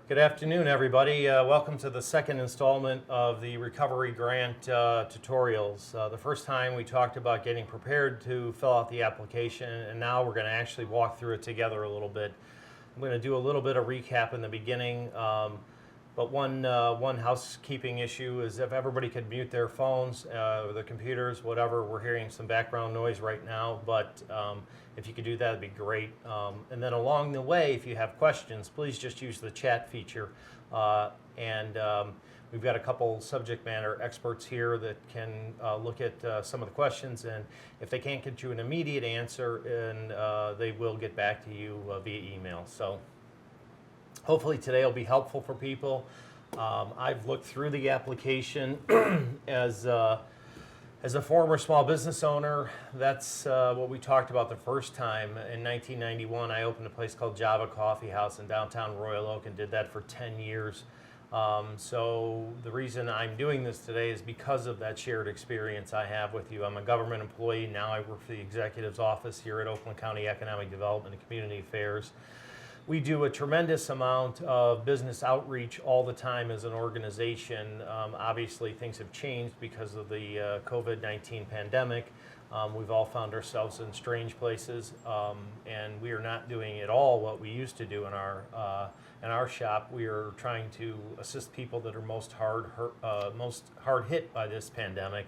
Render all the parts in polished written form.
Good afternoon, everybody. Welcome to the second installment of the Recovery Grant tutorials. The first time we talked about getting prepared to fill out the application, and now we're going to actually walk through it together a little bit. I'm going to do a little bit of recap in the beginning, but one housekeeping issue is if everybody could mute their phones, their computers, whatever. We're hearing some background noise right now, but if you could do that, it'd be great. And then along the way, if you have questions, please just use the chat feature. We've got a couple subject matter experts here that can look at some of the questions, and if they can't get you an immediate answer, and they will get back to you via email. So hopefully today will be helpful for people. I've looked through the application as a former small business owner. That's what we talked about the first time. In 1991, I opened a place called Java Coffee House in downtown Royal Oak and did that for 10 years. So the reason I'm doing this today is because of that shared experience I have with you. I'm a government employee. Now I work for the Executive's Office here at Oakland County Economic Development and Community Affairs. We do a tremendous amount of business outreach all the time as an organization. Obviously, things have changed because of the COVID-19 pandemic. We've all found ourselves in strange places, and we are not doing at all what we used to do in our shop. We are trying to assist people that are most hard hit by this pandemic,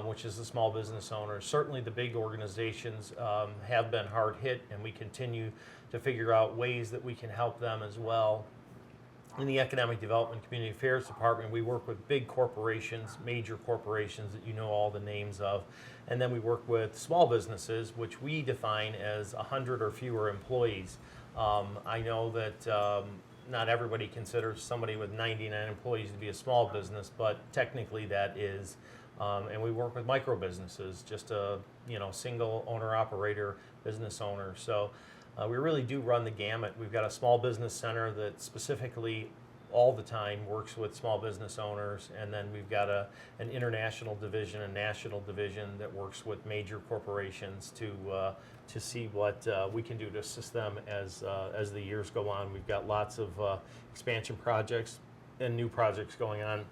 which is the small business owners. Certainly, the big organizations have been hard hit, and we continue to figure out ways that we can help them as well. In the Economic Development Community Affairs Department, we work with big corporations, major corporations that you know all the names of, and then we work with small businesses, which we define as 100 or fewer employees. I know that not everybody considers somebody with 99 employees to be a small business, but technically that is. And we work with micro businesses, just a single owner operator business owner. So we really do run the gamut. We've got a small business center that specifically all the time works with small business owners, and then we've got an international division, a national division that works with major corporations to see what we can do to assist them as the years go on. We've got lots of expansion projects and new projects going on,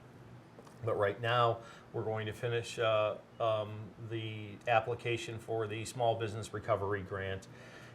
but right now we're going to finish the application for the Small Business Recovery Grant.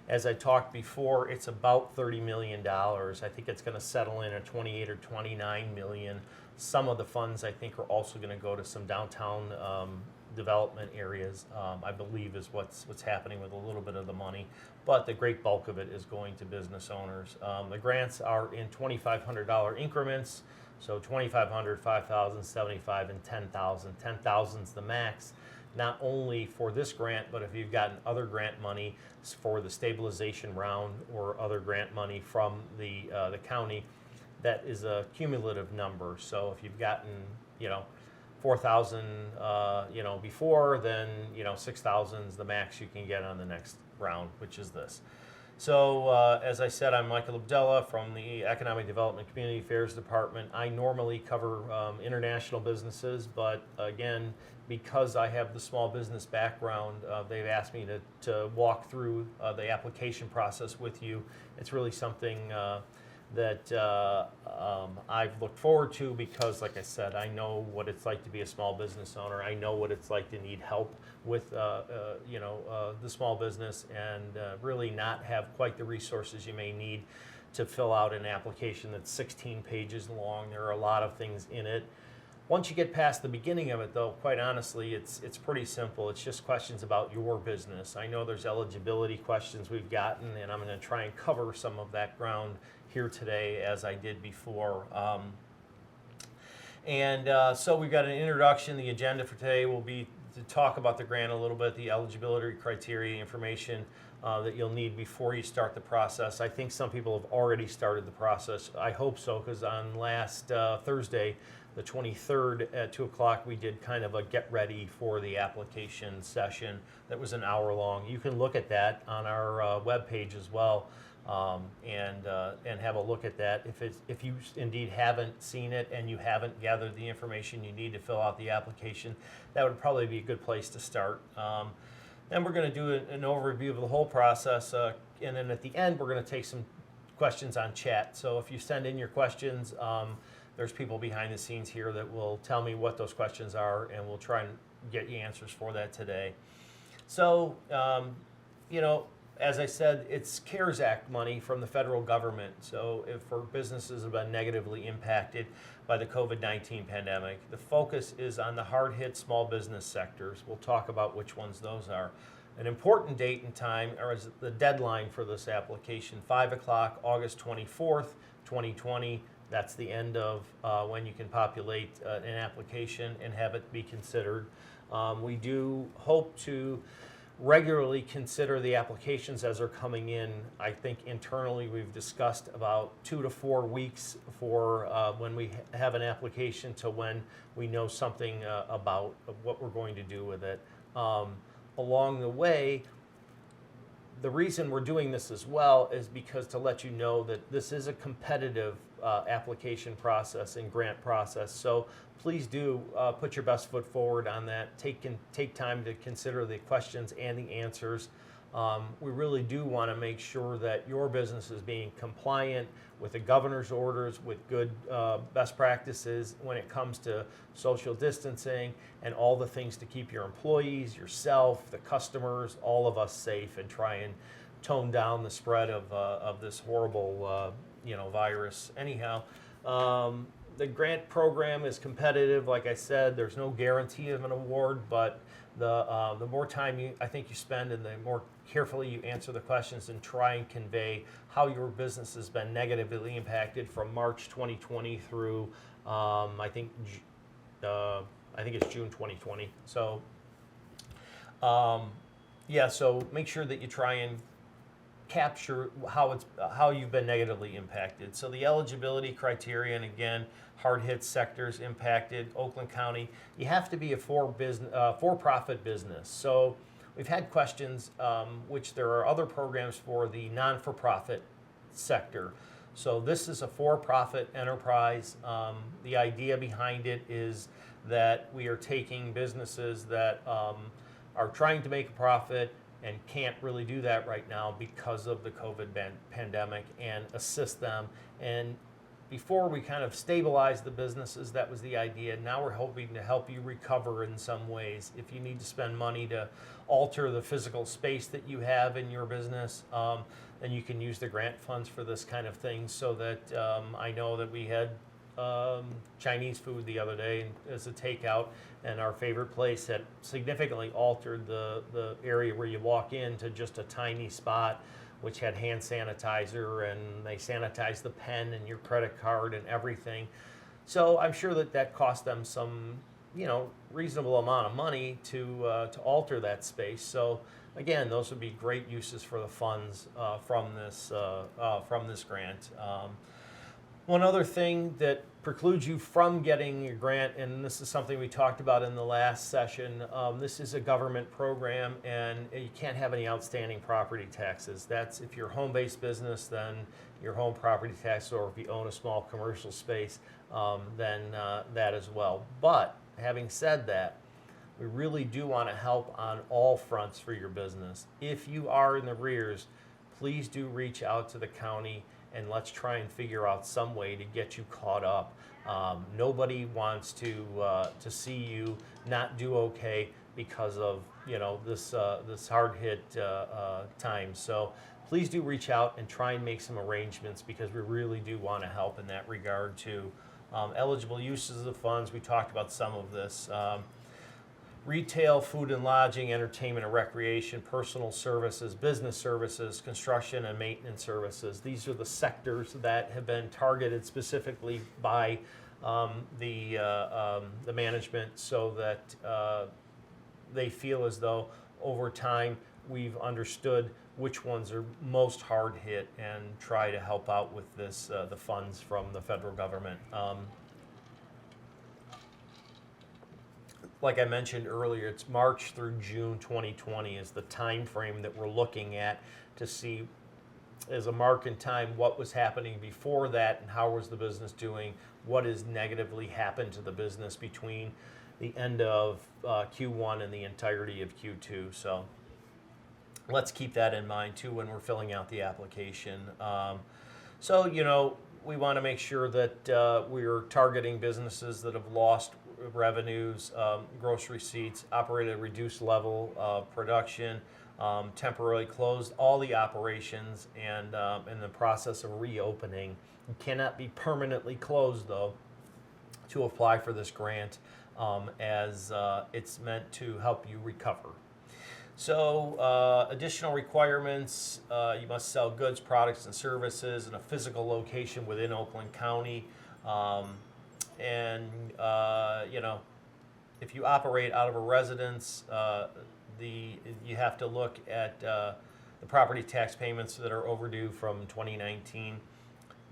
As I talked before, it's about $30 million. I think it's going to settle in at 28 or 29 million. Some of the funds I think are also going to go to some downtown development areas, I believe is what's happening with a little bit of the money, but the great bulk of it is going to business owners. The grants are in $2,500 increments, so $2,500, $5,000, $75,000, and $10,000. $10,000 is the max, not only for this grant, but if you've gotten other grant money for the stabilization round or other grant money from the county, that is a cumulative number. So if you've gotten 4,000 before, then 6,000 is the max you can get on the next round, which is this. So as I said, I'm Michael Abdella from the Economic Development Community Affairs Department. I normally cover international businesses, but again, because I have the small business background, they've asked me to walk through the application process with you. It's really something that I've looked forward to because, like I said, I know what it's like to be a small business owner. I know what it's like to need help with the small business and really not have quite the resources you may need to fill out an application that's 16 pages long. There are a lot of things in it. Once you get past the beginning of it, though, quite honestly, it's pretty simple. It's just questions about your business. I know there's eligibility questions we've gotten, and I'm going to try and cover some of that ground here today as I did before. So we've got an introduction. The agenda for today will be to talk about the grant a little bit, the eligibility criteria information that you'll need before you start the process. I think some people have already started the process. I hope so, because on last Thursday, the 23rd at 2 o'clock, we did kind of a get ready for the application session that was an hour long. You can look at that on our webpage as well. And have a look at that. If you indeed haven't seen it and you haven't gathered the information you need to fill out the application, that would probably be a good place to start. Then we're going to do an overview of the whole process, and then at the end we're going to take some questions on chat. So if you send in your questions, there's people behind the scenes here that will tell me what those questions are, and we'll try and get you answers for that today. So, as I said, it's CARES Act money from the federal government. So if for businesses have been negatively impacted by the COVID-19 pandemic, the focus is on the hard-hit small business sectors. We'll talk about which ones those are. An important date and time, or is the deadline for this application, 5 o'clock, August 24th, 2020. That's the end of when you can populate an application and have it be considered. We do hope to regularly consider the applications as they're coming in. I think internally we've discussed about 2 to 4 weeks for when we have an application to when we know something about what we're going to do with it. Along the way, the reason we're doing this as well is because to let you know that this is a competitive application process and grant process. So please do put your best foot forward on that. Take time to consider the questions and the answers. We really do want to make sure that your business is being compliant with the governor's orders, with good best practices when it comes to social distancing and all the things to keep your employees, yourself, the customers, all of us safe, and try and tone down the spread of this horrible virus. Anyhow, the grant program is competitive. Like I said, there's no guarantee of an award, but the more time you spend and the more carefully you answer the questions and try and convey how your business has been negatively impacted from March 2020 through I think it's June 2020. So so make sure that you try and capture how you've been negatively impacted. So the eligibility criteria, and again, hard hit sectors impacted, Oakland County, you have to be a for-profit business. So we've had questions, which there are other programs for the non-for-profit sector. So this is a for-profit enterprise. The idea behind it is that we are taking businesses that are trying to make a profit and can't really do that right now because of the COVID pandemic, and assist them. And before we kind of stabilize the businesses, that was the idea. Now we're hoping to help you recover in some ways. If you need to spend money to alter the physical space that you have in your business, then you can use the grant funds for this kind of thing. So that I know that we had Chinese food the other day as a takeout, and our favorite place had significantly altered the area where you walk in to just a tiny spot, which had hand sanitizer, and they sanitized the pen and your credit card and everything. So I'm sure that cost them some reasonable amount of money to alter that space. So again, those would be great uses for the funds from this grant. One other thing that precludes you from getting your grant, and this is something we talked about in the last session, this is a government program, and you can't have any outstanding property taxes. That's if you're a home-based business, then your home property tax, or if you own a small commercial space, then that as well. But having said that, we really do want to help on all fronts for your business. If you are in the rears, please do reach out to the county, and let's try and figure out some way to get you caught up. Nobody wants to see you not do okay because of this hard hit time. So please do reach out and try and make some arrangements, because we really do want to help in that regard too. Eligible uses of the funds, we talked about some of this. Retail, food and lodging, entertainment and recreation, personal services, business services, construction and maintenance services. These are the sectors that have been targeted specifically by the management, so that they feel as though over time we've understood which ones are most hard hit and try to help out with this, the funds from the federal government. Like I mentioned earlier, it's March through June 2020 is the time frame that we're looking at to see, as a mark in time, what was happening before that and how was the business doing, what has negatively happened to the business between the end of Q1 and the entirety of Q2. So let's keep that in mind too when we're filling out the application. So, we want to make sure that we're targeting businesses that have lost revenues, gross receipts, operate at a reduced level of production, temporarily closed all the operations, and in the process of reopening. You cannot be permanently closed, though, to apply for this grant, as it's meant to help you recover. So, additional requirements, you must sell goods, products, and services in a physical location within Oakland County. And, if you operate out of a residence, you have to look at the property tax payments that are overdue from 2019.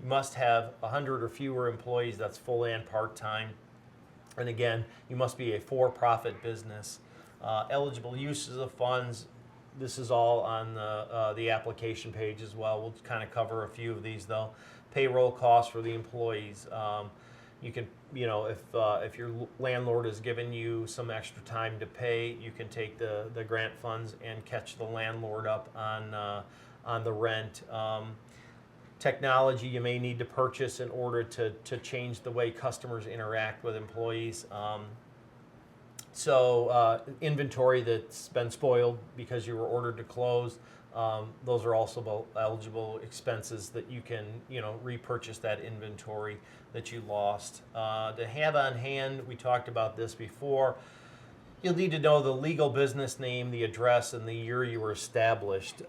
You must have 100 or fewer employees, that's full and part-time. And again, you must be a for-profit business. Eligible uses of funds, this is all on the application page as well. We'll kind of cover a few of these though. Payroll costs for the employees. You can, if your landlord has given you some extra time to pay, you can take the grant funds and catch the landlord up on the rent. Technology you may need to purchase in order to change the way customers interact with employees. So inventory that's been spoiled because you were ordered to close, those are also eligible expenses that you can, repurchase that inventory that you lost. To have on hand, we talked about this before, you'll need to know the legal business name, the address, and the year you were established.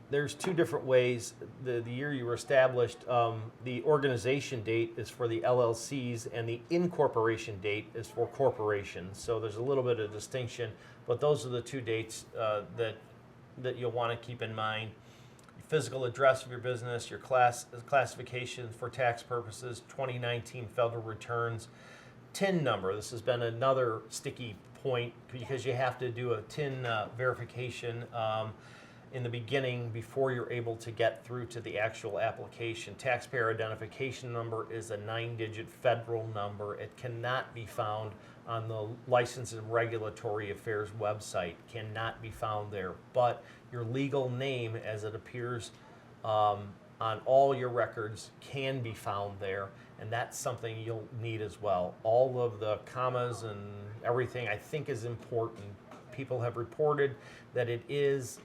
There's two different ways. The year you were established, the organization date is for the LLCs, and the incorporation date is for corporations. So there's a little bit of distinction, but those are the two dates that you'll want to keep in mind. Your physical address of your business, your classification for tax purposes, 2019 federal returns, TIN number. This has been another sticky point because you have to do a TIN verification in the beginning before you're able to get through to the actual application. Taxpayer identification number is a 9-digit federal number. It cannot be found on the License and Regulatory Affairs website, cannot be found there. But your legal name as it appears on all your records can be found there, and that's something you'll need as well. All of the commas and everything I think is important. People have reported that it is.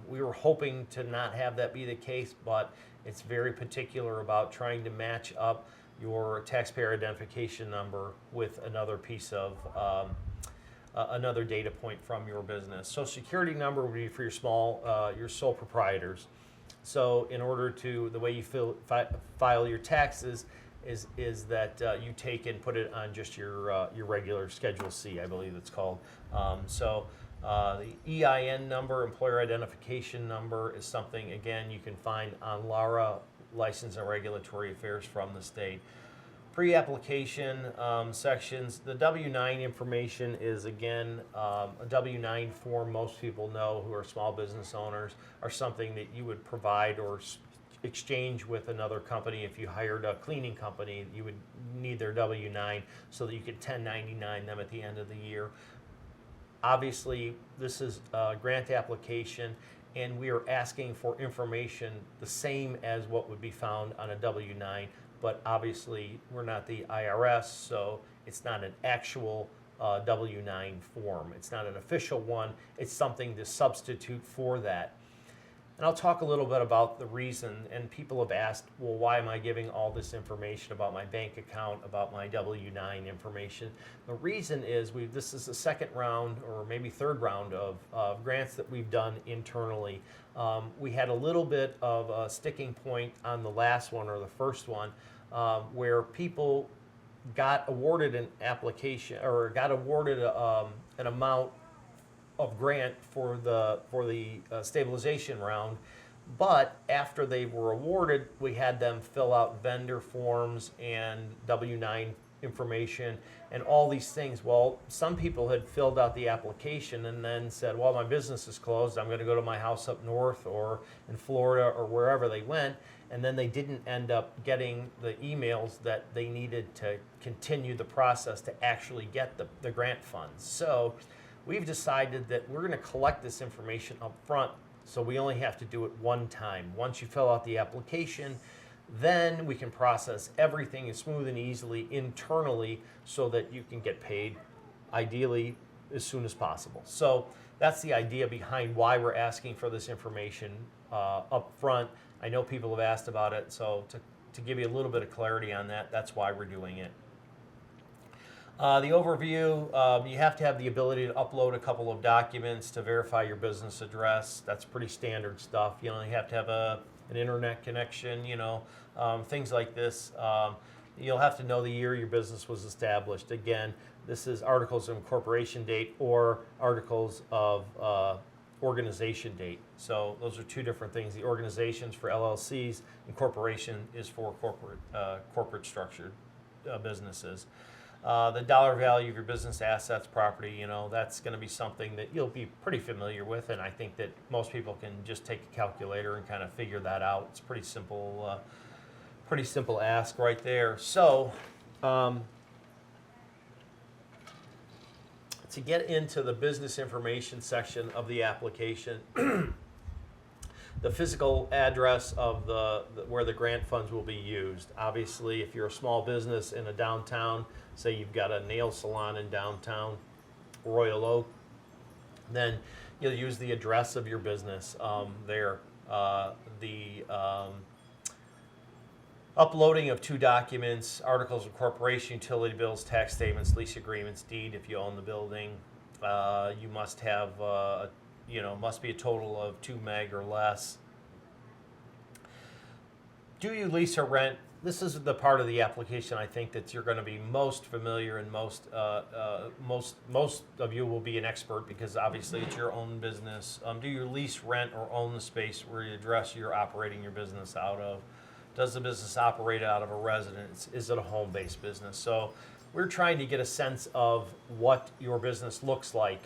We were hoping to not have that be the case, but it's very particular about trying to match up your taxpayer identification number with another piece of another data point from your business. Social Security number would be for your sole proprietors. So in order to, the way you file your taxes is that you take and put it on just your regular Schedule C, I believe it's called. The EIN number, employer identification number, is something, again, you can find on LARA, License and Regulatory Affairs from the state. Pre-application sections, the W-9 information is, again, a W-9 form most people know who are small business owners, are something that you would provide or exchange with another company. If you hired a cleaning company, you would need their W-9 so that you could 1099 them at the end of the year. Obviously, this is a grant application, and we are asking for information the same as what would be found on a W-9, but obviously we're not the IRS, so it's not an actual W-9 form. It's not an official one. It's something to substitute for that. And I'll talk a little bit about the reason, and people have asked, well, why am I giving all this information about my bank account, about my W-9 information? The reason is this is the second round or maybe third round of grants that we've done internally. We had a little bit of a sticking point on the last one or the first one where people got awarded an application or got awarded an amount of grant for the stabilization round, but after they were awarded, we had them fill out vendor forms and W-9 information and all these things. Well, some people had filled out the application and then said, well, my business is closed, I'm going to go to my house up north or in Florida or wherever they went, and then they didn't end up getting the emails that they needed to continue the process to actually get the grant funds. So we've decided that we're going to collect this information up front, so we only have to do it one time. Once you fill out the application, Then we can process everything as smooth and easily internally so that you can get paid ideally as soon as possible. So that's the idea behind why we're asking for this information up front. I know people have asked about it, so to give you a little bit of clarity on that, that's why we're doing it. The overview, you have to have the ability to upload a couple of documents to verify your business address. That's pretty standard stuff. You have to have an internet connection, things like this. You'll have to know the year your business was established. Again, this is articles of incorporation date or articles of organization date. So those are two different things. The organization's for LLCs, incorporation is for corporate structured businesses. The dollar value of your business assets, property, that's going to be something that you'll be pretty familiar with, and I think that most people can just take a calculator and kind of figure that out. It's pretty simple ask right there. So to get into the business information section of the application, the physical address of where the grant funds will be used. Obviously, if you're a small business in a downtown, say you've got a nail salon in downtown Royal Oak, then you'll use the address of your business there. The uploading of 2 documents, articles of incorporation, utility bills, tax statements, lease agreements, deed if you own the building. You must have, must be a total of 2 meg or less. Do you lease or rent? This is the part of the application I think that you're going to be most familiar and most of you will be an expert because obviously it's your own business. Do you lease, rent, or own the space where you address you're operating your business out of? Does the business operate out of a residence? Is it a home-based business? So we're trying to get a sense of what your business looks like.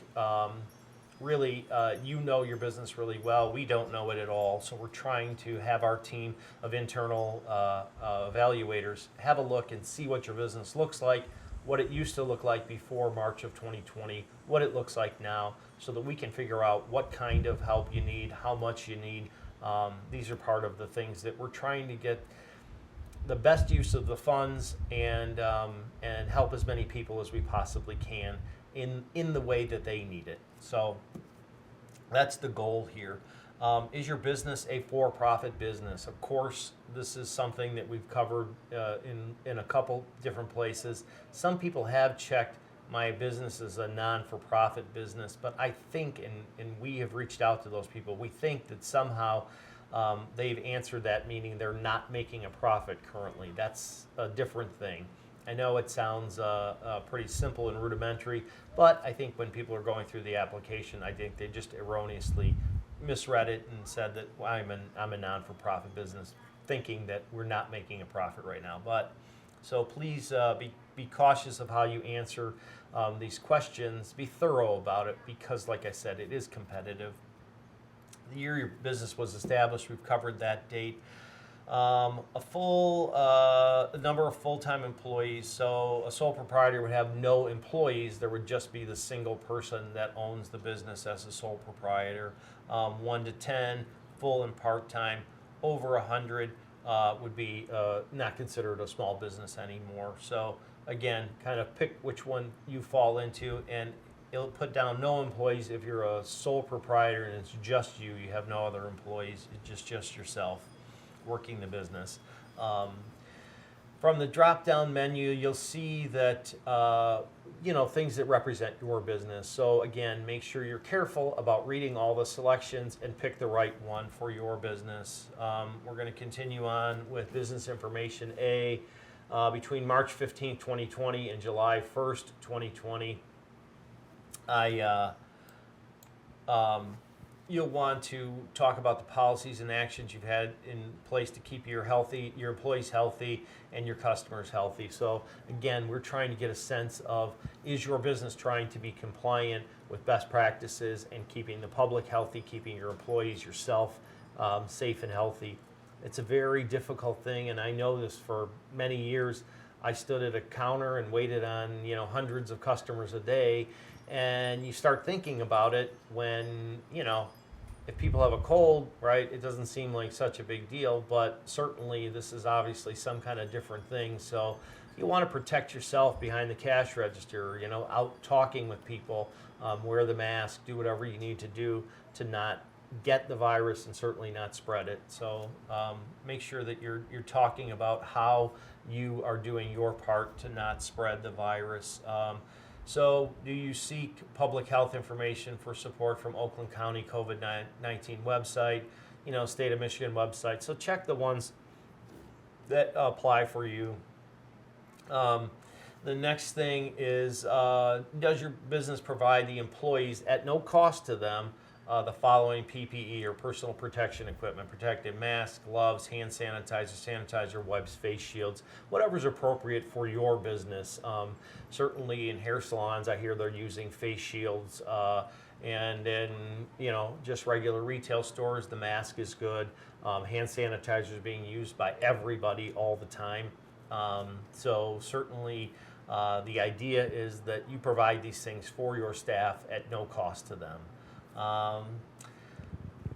Really, you know your business really well. We don't know it at all. So we're trying to have our team of internal evaluators have a look and see what your business looks like, what it used to look like before March of 2020, what it looks like now, so that we can figure out what kind of help you need, how much you need. These are part of the things that we're trying to get the best use of the funds and help as many people as we possibly can in the way that they need it. So that's the goal here. Is your business a for-profit business? Of course, this is something that we've covered in a couple different places. Some people have checked my business is a non-for-profit business, but I think, and we have reached out to those people, we think that somehow they've answered that, meaning they're not making a profit currently. That's a different thing. I know it sounds pretty simple and rudimentary, but I think when people are going through the application, I think they just erroneously misread it and said that I'm a non-for-profit business, thinking that we're not making a profit right now. But so please be cautious of how you answer these questions. Be thorough about it because, like I said, it is competitive. The year your business was established, we've covered that date. A full number of full-time employees. So a sole proprietor would have no employees. There would just be the single person that owns the business as a sole proprietor. 1 to 10, full and part-time. Over 100 would be not considered a small business anymore. So again, kind of pick which one you fall into, and it'll put down no employees if you're a sole proprietor and it's just you. You have no other employees. It's just yourself working the business. From the drop-down menu, you'll see that things that represent your business. So again, make sure you're careful about reading all the selections and pick the right one for your business. We're going to continue on with business information A. Between March 15, 2020 and July 1st, 2020, you'll want to talk about the policies and actions you've had in place to keep your employees healthy and your customers healthy. So again, we're trying to get a sense of, is your business trying to be compliant with best practices and keeping the public healthy, keeping your employees, yourself safe and healthy. It's a very difficult thing, and I know this for many years. I stood at a counter and waited on hundreds of customers a day, and you start thinking about it when if people have a cold, right, it doesn't seem like such a big deal, but certainly this is obviously some kind of different thing. So you want to protect yourself behind the cash register, out talking with people, wear the mask, do whatever you need to do to not get the virus and certainly not spread it. So make sure that you're talking about how you are doing your part to not spread the virus. So do you seek public health information for support from Oakland County COVID-19 website, state of Michigan website? So check the ones that apply for you. The next thing is, does your business provide the employees at no cost to them the following PPE or personal protection equipment: protective masks, gloves, hand sanitizer, wipes, face shields, whatever's appropriate for your business. Certainly in hair salons, I hear they're using face shields, and in just regular retail stores, the mask is good. Hand sanitizer is being used by everybody all the time. So certainly the idea is that you provide these things for your staff at no cost to them.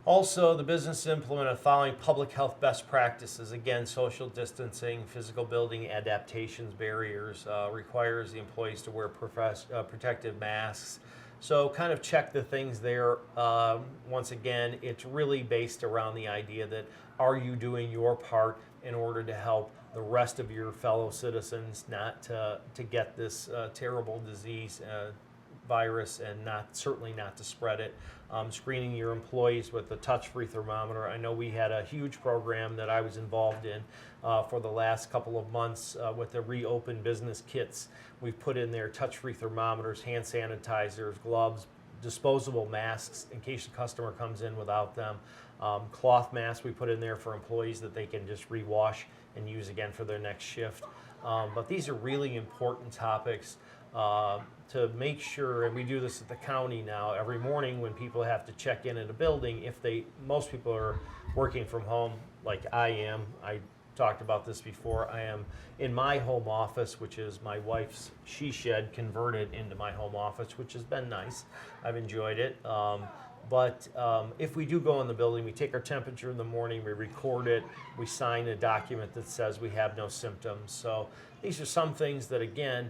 Also, the business implemented the following public health best practices. Again, social distancing, physical building adaptations, barriers, requires the employees to wear protective masks. So kind of check the things there. Once again, it's really based around the idea that, are you doing your part in order to help the rest of your fellow citizens not to get this terrible disease, virus, and certainly not to spread it. Screening your employees with a touch-free thermometer. I know we had a huge program that I was involved in for the last couple of months with the reopen business kits. We've put in there touch-free thermometers, hand sanitizers, gloves, disposable masks in case the customer comes in without them. Cloth masks we put in there for employees that they can just rewash and use again for their next shift. But these are really important topics to make sure, and we do this at the county now every morning when people have to check in at a building. Most people are working from home like I am. I talked about this before. I am in my home office, which is my wife's she shed converted into my home office, which has been nice. I've enjoyed it. But if we do go in the building, we take our temperature in the morning, we record it, we sign a document that says we have no symptoms. So these are some things that, again,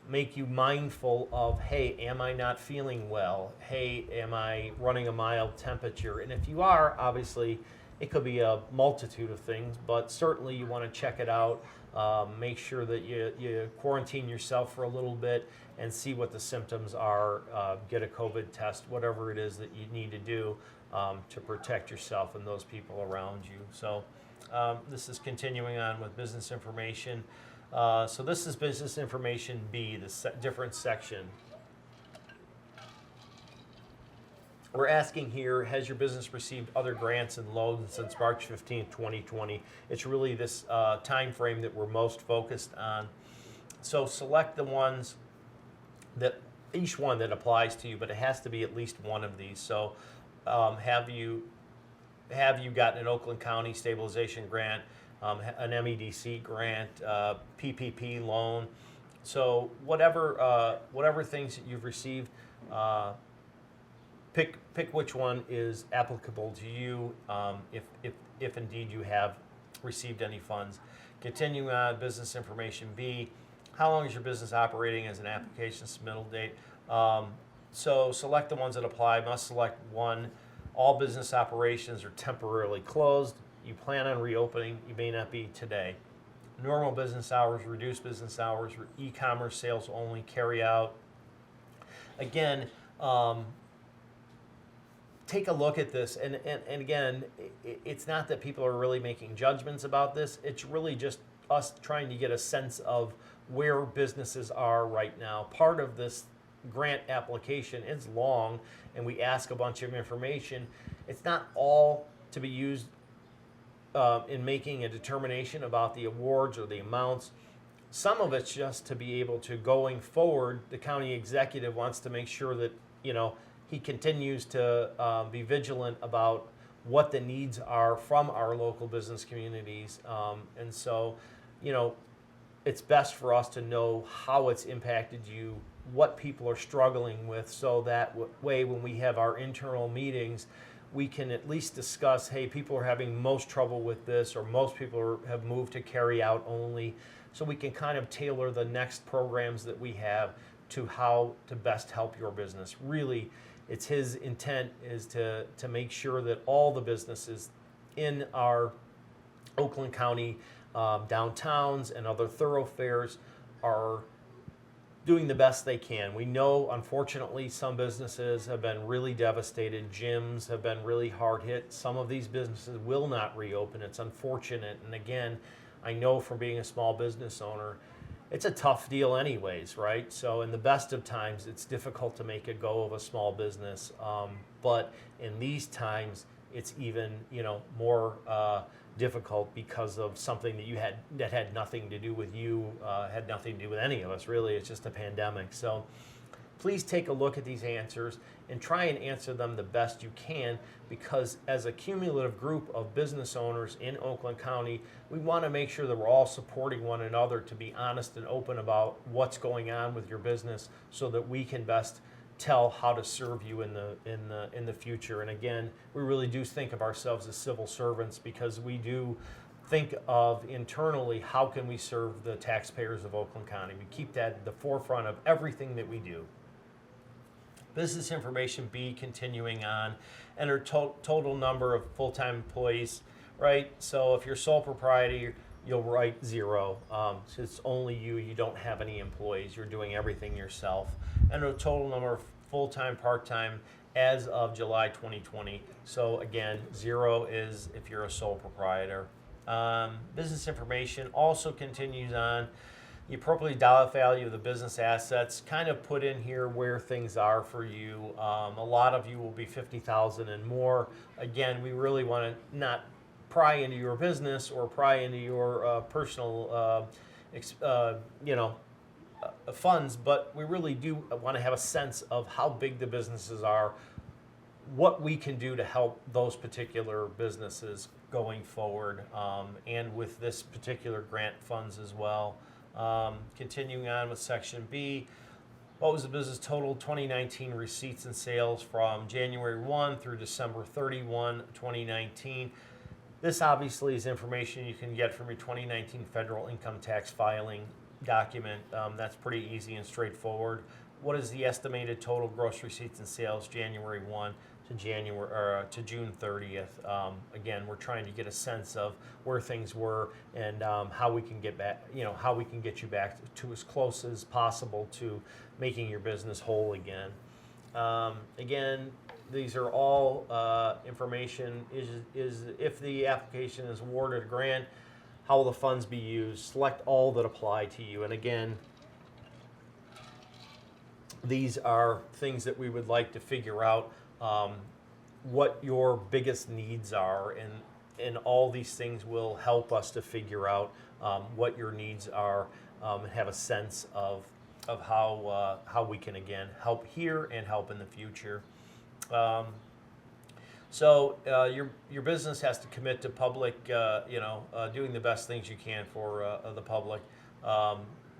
make you mindful of, hey, am I not feeling well? Hey, am I running a mild temperature? And if you are, obviously, it could be a multitude of things, but certainly you want to check it out. Make sure that you quarantine yourself for a little bit and see what the symptoms are. Get a COVID test, whatever it is that you need to do to protect yourself and those people around you. So this is continuing on with business information. So this is business information B, the different section. We're asking here, has your business received other grants and loans since March 15th, 2020? It's really this time frame that we're most focused on. So select the ones that, each one that applies to you, but it has to be at least one of these. So have you gotten an Oakland County stabilization grant, an MEDC grant, PPP loan? So whatever things that you've received, pick which one is applicable to you, if indeed you have received any funds. Continuing on, business information B, how long is your business operating as an application submittal date? So select the ones that apply, must select one. All business operations are temporarily closed. You plan on reopening, you may not be today. Normal business hours, reduced business hours, e-commerce sales only, carry out. Again, take a look at this, and again, it's not that people are really making judgments about this. It's really just us trying to get a sense of where businesses are right now. Part of this grant application is long, and we ask a bunch of information. It's not all to be used in making a determination about the awards or the amounts. Some of it's just to be able to, going forward, the county executive wants to make sure that, he continues to be vigilant about what the needs are from our local business communities. And so, it's best for us to know how it's impacted you, what people are struggling with, so that way when we have our internal meetings, we can at least discuss, hey, people are having most trouble with this, or most people have moved to carry out only. So we can kind of tailor the next programs that we have to how to best help your business. Really, it's his intent is to make sure that all the businesses in our Oakland County downtowns and other thoroughfares are doing the best they can. We know, unfortunately, some businesses have been really devastated. Gyms have been really hard hit. Some of these businesses will not reopen. It's unfortunate. And again, I know from being a small business owner, it's a tough deal anyways, right? So in the best of times, it's difficult to make a go of a small business. But in these times, it's even, more difficult because of something that had nothing to do with you, had nothing to do with any of us, really. It's just a pandemic. So please take a look at these answers and try and answer them the best you can, because as a cumulative group of business owners in Oakland County, we want to make sure that we're all supporting one another to be honest and open about what's going on with your business so that we can best tell how to serve you in the future. And again, we really do think of ourselves as civil servants, because we do think of internally how can we serve the taxpayers of Oakland County. We keep that at the forefront of everything that we do. Business information B, continuing on, enter total number of full-time employees, right? So if you're sole proprietor, you'll write 0. So it's only you don't have any employees, you're doing everything yourself. And a total number of full-time, part-time as of July 2020. So again, 0 is if you're a sole proprietor. Business information also continues on. The appropriate dollar value of the business assets, kind of put in here where things are for you. A lot of you will be $50,000 and more. Again, we really want to not pry into your business or pry into your personal, funds, but we really do want to have a sense of how big the businesses are, what we can do to help those particular businesses going forward, and with this particular grant funds as well. Continuing on with section B, what was the business total 2019 receipts and sales from January 1 through December 31, 2019. This obviously is information you can get from your 2019 federal income tax filing document. That's pretty easy and straightforward. What is the estimated total gross receipts and sales January 1 to June 30th? Again, we're trying to get a sense of where things were and how we can get back, how we can get you back to as close as possible to making your business whole again. Again, these are all information is if the application is awarded a grant, how will the funds be used? Select all that apply to you. And again, these are things that we would like to figure out what your biggest needs are, and all these things will help us to figure out what your needs are and have a sense of how we can again help here and help in the future. So your business has to commit to public, doing the best things you can for the public.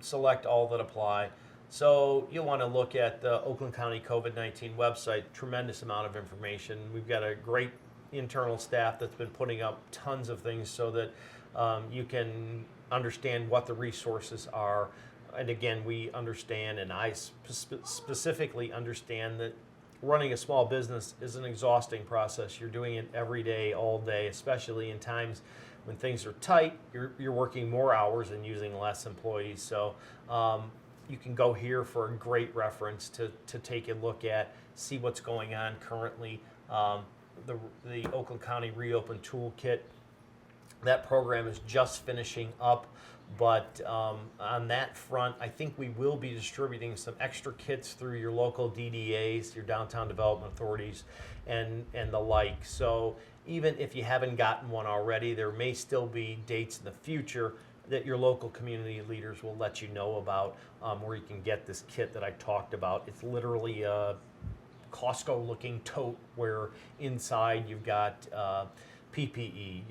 Select all that apply. So you'll want to look at the Oakland County COVID-19 website. Tremendous amount of information. We've got a great internal staff that's been putting up tons of things so that you can understand what the resources are. And again, we understand, and I specifically understand that running a small business is an exhausting process. You're doing it every day, all day, especially in times when things are tight. You're working more hours and using less employees. So you can go here for a great reference to take a look at, see what's going on currently. The Oakland County Reopen Toolkit, that program is just finishing up. But on that front, I think we will be distributing some extra kits through your local DDAs, your downtown development authorities, and the like. So even if you haven't gotten one already, there may still be dates in the future that your local community leaders will let you know about, where you can get this kit that I talked about. It's literally a Costco-looking tote where inside you've got PPE,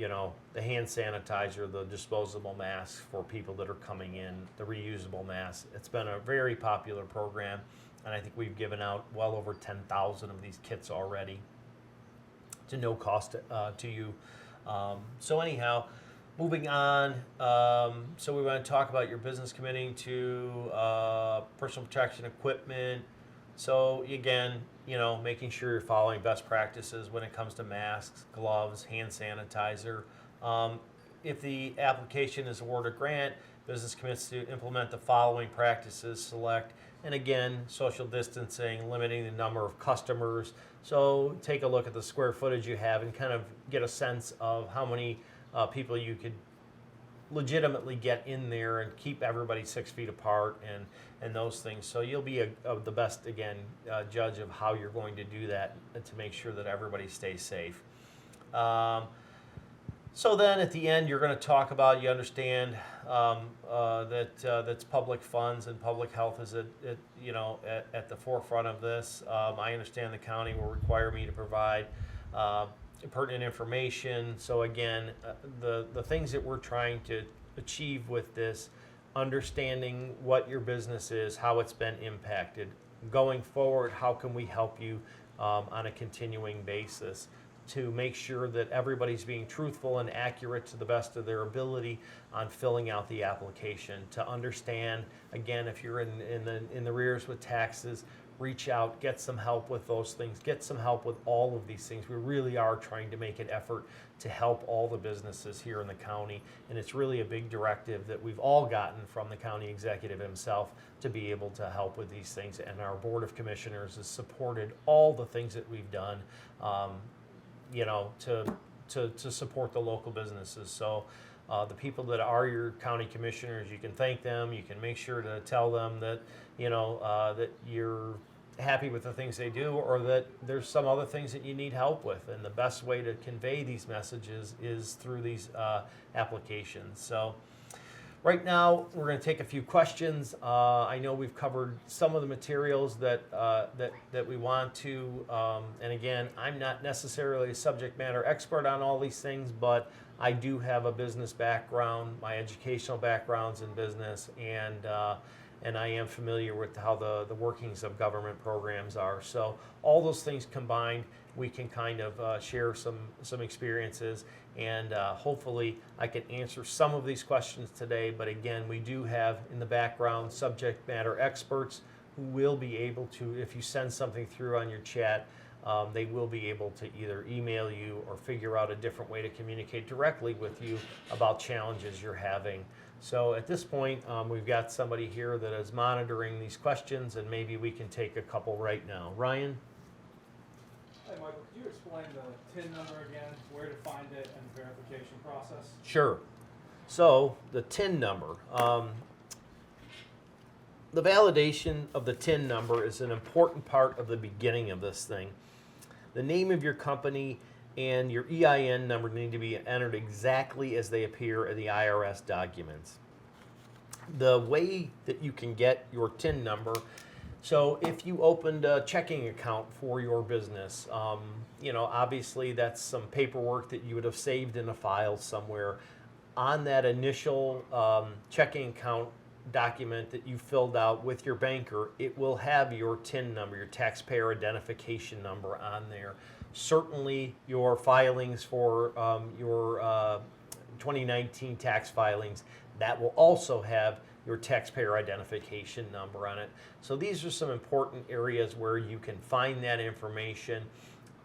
the hand sanitizer, the disposable masks for people that are coming in, the reusable masks. It's been a very popular program, and I think we've given out well over 10,000 of these kits already. to no cost to you. So anyhow, moving on. So we want to talk about your business committing to personal protection equipment. So again, making sure you're following best practices when it comes to masks, gloves, hand sanitizer. If the application is awarded a grant, business commits to implement the following practices, select, and again, social distancing, limiting the number of customers. So take a look at the square footage you have and kind of get a sense of how many people you could legitimately get in there and keep everybody 6 feet apart and those things. So you'll be the best, again, judge of how you're going to do that to make sure that everybody stays safe. So then at the end, you're going to talk about, you understand that's public funds and public health is at the forefront of this. I understand the county will require me to provide pertinent information. So again, the things that we're trying to achieve with this, understanding what your business is, how it's been impacted. Going forward, how can we help you on a continuing basis to make sure that everybody's being truthful and accurate to the best of their ability on filling out the application. To understand, again, if you're in the rears with taxes, reach out, get some help with those things, get some help with all of these things. We really are trying to make an effort to help all the businesses here in the county, and it's really a big directive that we've all gotten from the county executive himself to be able to help with these things, and our Board of Commissioners has supported all the things that we've done to support the local businesses. So the people that are your county commissioners, you can thank them. You can make sure to tell them that that you're happy with the things they do, or that there's some other things that you need help with. And the best way to convey these messages is through these applications. So right now, we're going to take a few questions. I know we've covered some of the materials that we want to, and again, I'm not necessarily a subject matter expert on all these things, but I do have a business background. My educational background's in business, and I am familiar with how the workings of government programs are. So all those things combined, we can kind of share some experiences, and hopefully I can answer some of these questions today. But again, we do have in the background subject matter experts who will be able to, if you send something through on your chat, they will be able to either email you or figure out a different way to communicate directly with you about challenges you're having. So at this point, we've got somebody here that is monitoring these questions, and maybe we can take a couple right now. Ryan? Hey, Michael, could you explain the TIN number again, where to find it, and the verification process? Sure. So the TIN number. The validation of the TIN number is an important part of the beginning of this thing. The name of your company and your EIN number need to be entered exactly as they appear in the IRS documents. The way that you can get your TIN number, so if you opened a checking account for your business, obviously that's some paperwork that you would have saved in a file somewhere. On that initial checking account document that you filled out with your banker, it will have your TIN number, your taxpayer identification number on there. Certainly your filings for your 2019 tax filings, that will also have your taxpayer identification number on it. So these are some important areas where you can find that information.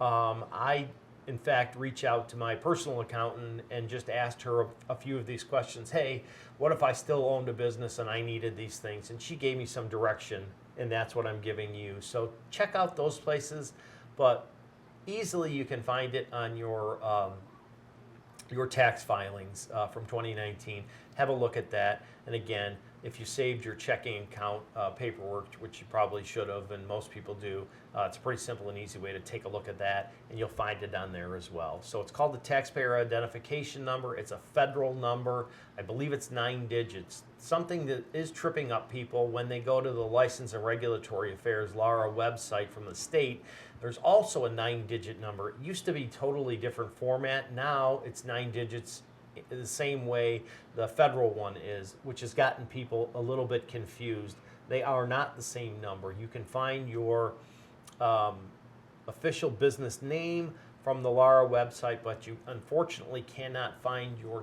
I, in fact, reach out to my personal accountant and just asked her a few of these questions. Hey, what if I still owned a business and I needed these things? And she gave me some direction, and that's what I'm giving you. So check out those places, but easily you can find it on your tax filings from 2019. Have a look at that. And again, if you saved your checking account paperwork, which you probably should have, and most people do, it's a pretty simple and easy way to take a look at that, and you'll find it on there as well. So it's called the taxpayer identification number. It's a federal number. I believe it's 9 digits. Something that is tripping up people when they go to the License and Regulatory Affairs, LARA website from the state. There's also a 9-digit number. It used to be totally different format. Now it's 9 digits the same way the federal one is, which has gotten people a little bit confused. They are not the same number. You can find your official business name from the LARA website, but you unfortunately cannot find your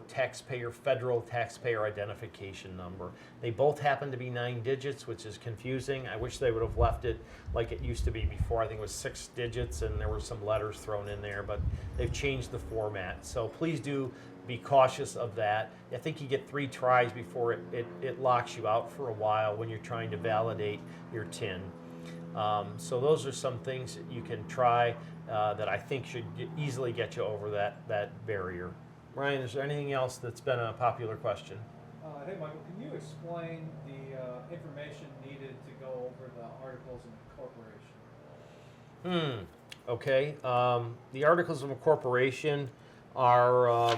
federal taxpayer identification number. They both happen to be 9 digits, which is confusing. I wish they would have left it like it used to be before. I think it was 6 digits and there were some letters thrown in there, but they've changed the format. So please do be cautious of that. I think you get 3 tries before it locks you out for a while when you're trying to validate your TIN. So those are some things that you can try that I think should easily get you over that barrier. Ryan, is there anything else that's been a popular question? Hey Michael, can you explain the information needed to go over the articles of incorporation? Okay. The articles of incorporation are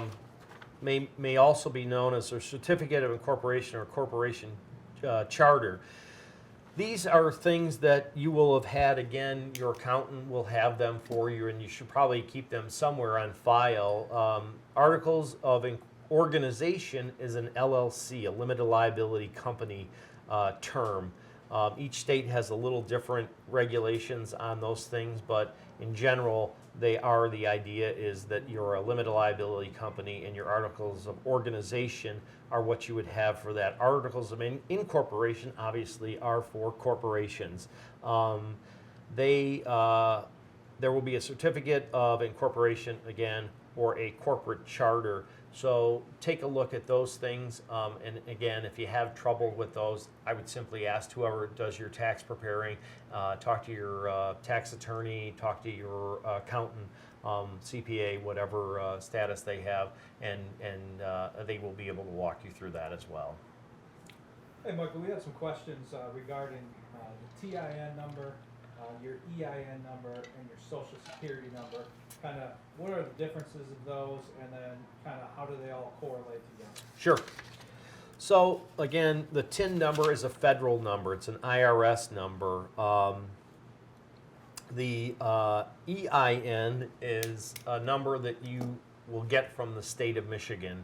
may also be known as a certificate of incorporation or corporation charter. These are things that you will have had. Again, your accountant will have them for you, and you should probably keep them somewhere on file. Articles of organization is an LLC, a limited liability company term. Each state has a little different regulations on those things, but in general, the idea is that you're a limited liability company, and your articles of organization are what you would have for that. Articles of incorporation obviously are for corporations. There will be a certificate of incorporation again, or a corporate charter. So take a look at those things, and again, if you have trouble with those, I would simply ask whoever does your tax preparing, talk to your tax attorney, talk to your accountant, CPA, whatever status they have, and they will be able to walk you through that as well. Hey Michael, we had some questions regarding the TIN number, your EIN number, and your social security number. Kind of what are the differences of those, and then kind of how do they all correlate together? Sure. So again, the TIN number is a federal number. It's an IRS number. The EIN is a number that you will get from the state of Michigan.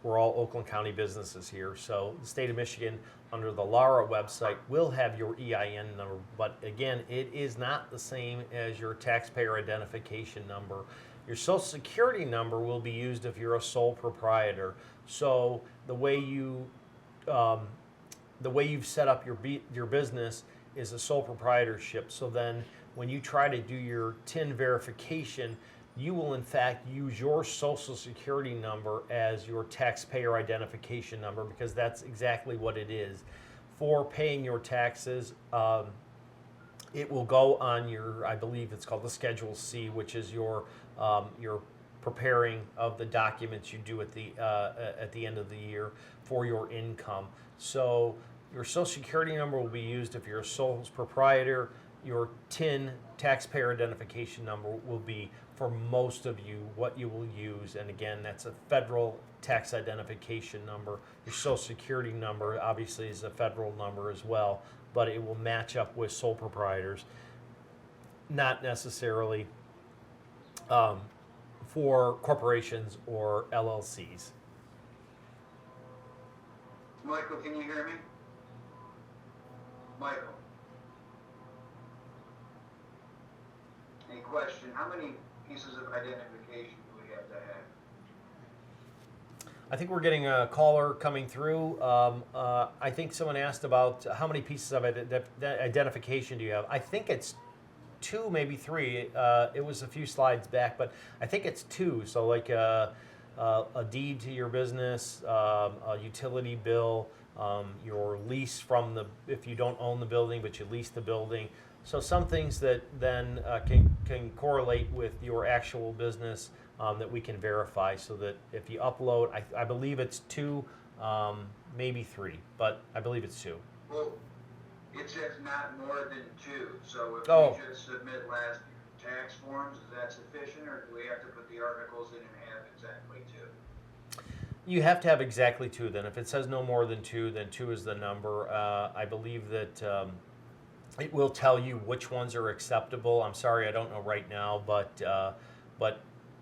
We're all Oakland County businesses here, so the state of Michigan, under the LARA website, will have your EIN number, but again, it is not the same as your taxpayer identification number. Your social security number will be used if you're a sole proprietor. So the way you've set up your business is a sole proprietorship. So then when you try to do your TIN verification, you will in fact use your social security number as your taxpayer identification number, because that's exactly what it is. For paying your taxes, it will go on your, I believe it's called the Schedule C, which is your preparing of the documents you do at the end of the year for your income. So your social security number will be used if you're a sole proprietor. Your TIN, taxpayer identification number, will be, for most of you, what you will use. And again, that's a federal tax identification number. Your social security number obviously is a federal number as well, but it will match up with sole proprietors, not necessarily for corporations or LLCs. Michael, can you hear me? Michael. A question, how many pieces of identification do we have to have? I think we're getting a caller coming through. I think someone asked about how many pieces of identification do you have. I think it's 2, maybe 3. It was a few slides back, but I think it's 2. So like a deed to your business, a utility bill, your lease from if you don't own the building but you lease the building. So some things that then can correlate with your actual business that we can verify, so that if you upload, I believe it's 2, maybe 3, but I believe it's 2. Well, it says not more than 2, so if Oh. we just submit last tax forms, is that sufficient, or do we have to put the articles in and have exactly 2? You have to have exactly 2 then. If it says no more than 2, then 2 is the number. I believe that it will tell you which ones are acceptable. I'm sorry, I don't know right now, but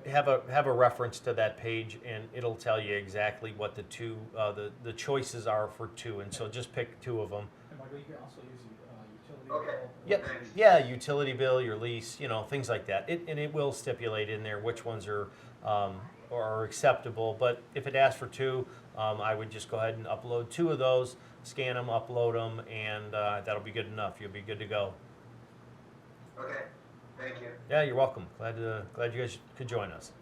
have a reference to that page, and it'll tell you exactly what the 2 the choices are for 2. And so just pick 2 of them. And Michael, you can also use utility Okay. Yep. Thanks. Yeah, utility bill, your lease, things like that. And it will stipulate in there which ones are acceptable. But if it asks for two, I would just go ahead and upload two of those, scan them, upload them, and that'll be good enough. You'll be good to go. Okay, thank you. Yeah, you're welcome. Glad you guys could join us.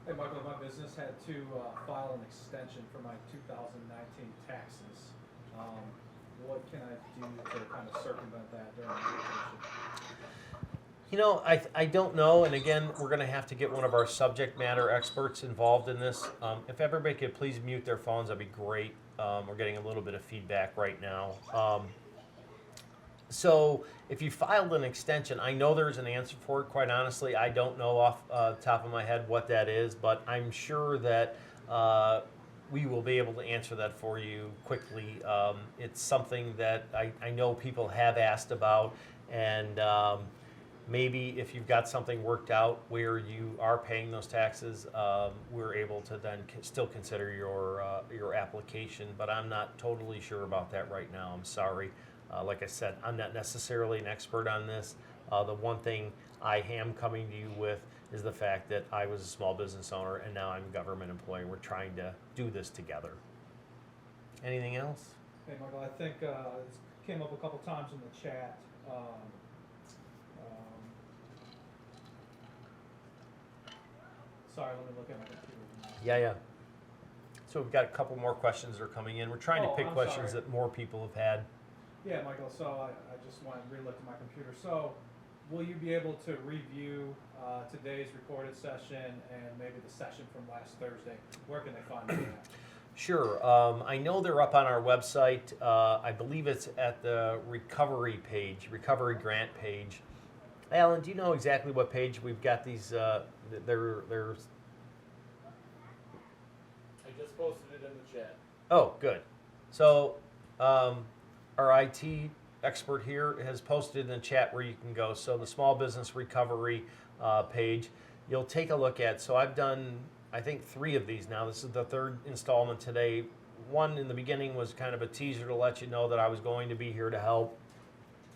Hey Michael, my business had to file an extension for my 2019 taxes. What can I do to kind of circumvent that during the application? I don't know, and again, we're going to have to get one of our subject matter experts involved in this. If everybody could please mute their phones, that'd be great. We're getting a little bit of feedback right now. So if you filed an extension, I know there's an answer for it. Quite honestly, I don't know off the top of my head what that is, but I'm sure that we will be able to answer that for you quickly. It's something that I know people have asked about, and maybe if you've got something worked out where you are paying those taxes, we're able to then still consider your application, but I'm not totally sure about that right now. I'm sorry. Like I said, I'm not necessarily an expert on this. The one thing I am coming to you with is the fact that I was a small business owner and now I'm a government employee. We're trying to do this together. Anything else? Hey Michael, I think it came up a couple times in the chat. Sorry, let me look at my computer. Yeah. So we've got a couple more questions that are coming in. We're trying to pick I'm questions sorry. that more people have had. Yeah, Michael, so I just want to re-look at my computer. So will you be able to review today's recorded session and maybe the session from last Thursday? Where can they find it at? Sure. I know they're up on our website. I believe it's at the recovery grant page. Alan, do you know exactly what page we've got these? There's. I just posted it in the chat. Oh, good. So our IT expert here has posted in the chat where you can go. So the small business recovery page, you'll take a look at. So I've done, I think, 3 of these now. This is the 3rd installment today. One in the beginning was kind of a teaser to let you know that I was going to be here to help.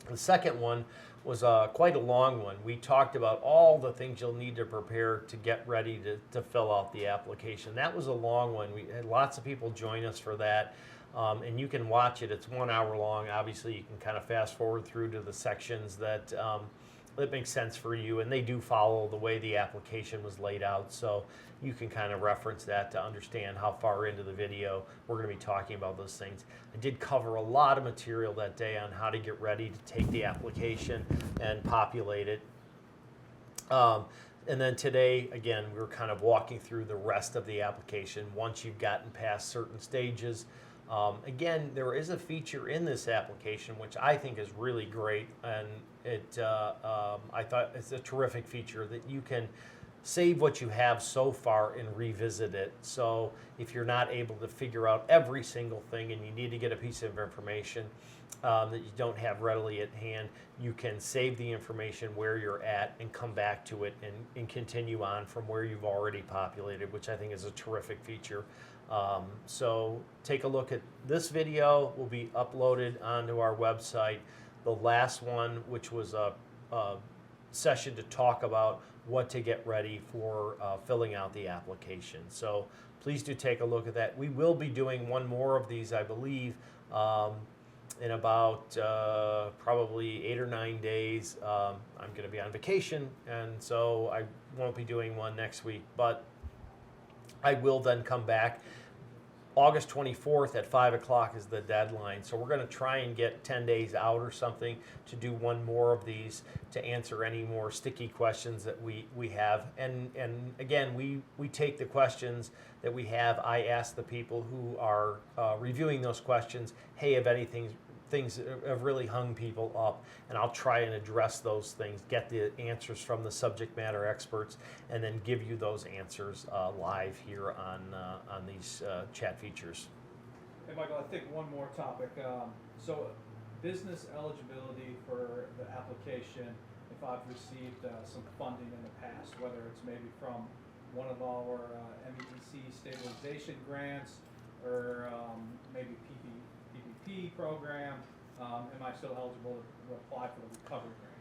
The second one was quite a long one. We talked about all the things you'll need to prepare to get ready to fill out the application. That was a long one. We had lots of people join us for that. And you can watch it. It's 1 hour long. Obviously, you can kind of fast forward through to the sections that make sense for you, and they do follow the way the application was laid out. So you can kind of reference that to understand how far into the video we're going to be talking about those things. I did cover a lot of material that day on how to get ready to take the application and populate it. And then today, again, we were kind of walking through the rest of the application once you've gotten past certain stages. Again, there is a feature in this application which I think is really great, and I thought it's a terrific feature that you can save what you have so far and revisit it. So if you're not able to figure out every single thing and you need to get a piece of information that you don't have readily at hand, you can save the information where you're at and come back to it and continue on from where you've already populated, which I think is a terrific feature. So take a look at this video. Will be uploaded onto our website. The last one, which was a session to talk about what to get ready for filling out the application. So please do take a look at that. We will be doing one more of these, I believe, in about probably 8 or 9 days. I'm going to be on vacation, and so I won't be doing one next week, but I will then come back. August 24th at 5 o'clock is the deadline. So we're going to try and get 10 days out or something to do one more of these to answer any more sticky questions that we have. And again, we take the questions that we have. I ask the people who are reviewing those questions, hey, if things have really hung people up, and I'll try and address those things, get the answers from the subject matter experts, and then give you those answers live here on these chat features. Hey Michael, I think one more topic. So business eligibility for the application, if I've received some funding in the past, whether it's maybe from one of our MEDC stabilization grants or maybe PPP program, am I still eligible to apply for the recovery grant?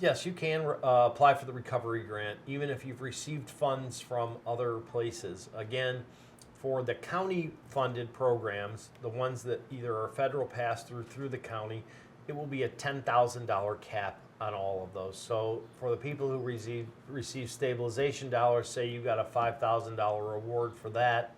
Yes, you can apply for the recovery grant, even if you've received funds from other places. Again, for the county-funded programs, the ones that either are federal pass-through through the county, it will be a $10,000 cap on all of those. So for the people who receive stabilization dollars, say you got a $5,000 award for that,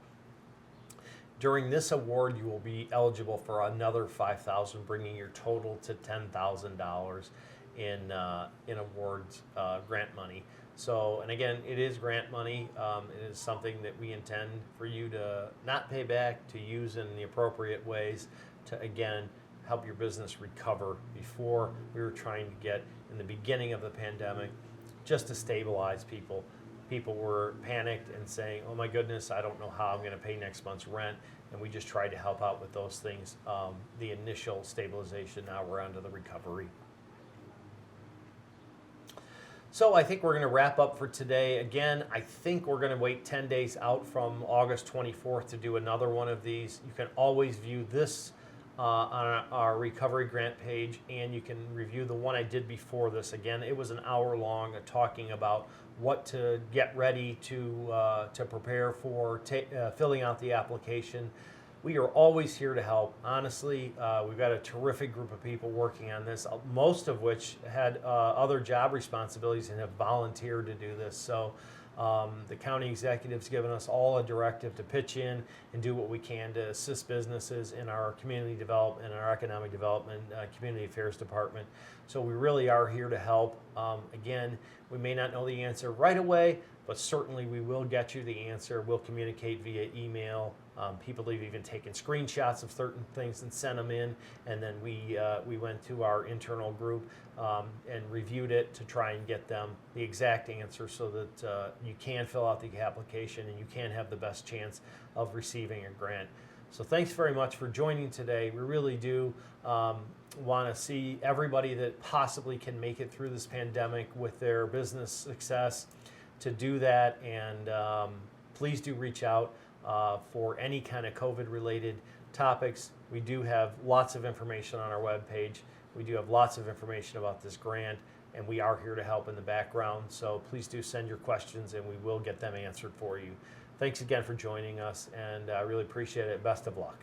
during this award you will be eligible for another $5,000, bringing your total to $10,000 in awards grant money. So, and again, it is grant money. It is something that we intend for you to not pay back, to use in the appropriate ways to, again, help your business recover. Before, we were trying to get, in the beginning of the pandemic, just to stabilize people. People were panicked and saying, oh my goodness, I don't know how I'm going to pay next month's rent. And we just tried to help out with those things. The initial stabilization, now we're onto the recovery. So I think we're going to wrap up for today. Again, I think we're going to wait 10 days out from August 24th to do another one of these. You can always view this on our recovery grant page, and you can review the one I did before this. Again, it was an hour long talking about what to get ready to prepare for filling out the application. We are always here to help. Honestly, we've got a terrific group of people working on this, most of which had other job responsibilities and have volunteered to do this. So the county executive's given us all a directive to pitch in and do what we can to assist businesses in our community development, in our economic development, community affairs department. So we really are here to help. Again, we may not know the answer right away, but certainly we will get you the answer. We'll communicate via email. People have even taken screenshots of certain things and sent them in, and then we went to our internal group and reviewed it to try and get them the exact answer so that you can fill out the application and you can have the best chance of receiving a grant. So thanks very much for joining today. We really do want to see everybody that possibly can make it through this pandemic with their business success to do that, and please do reach out for any kind of COVID-related topics. We do have lots of information on our webpage. We do have lots of information about this grant, and we are here to help in the background. So please do send your questions, and we will get them answered for you. Thanks again for joining us, and I really appreciate it. Best of luck.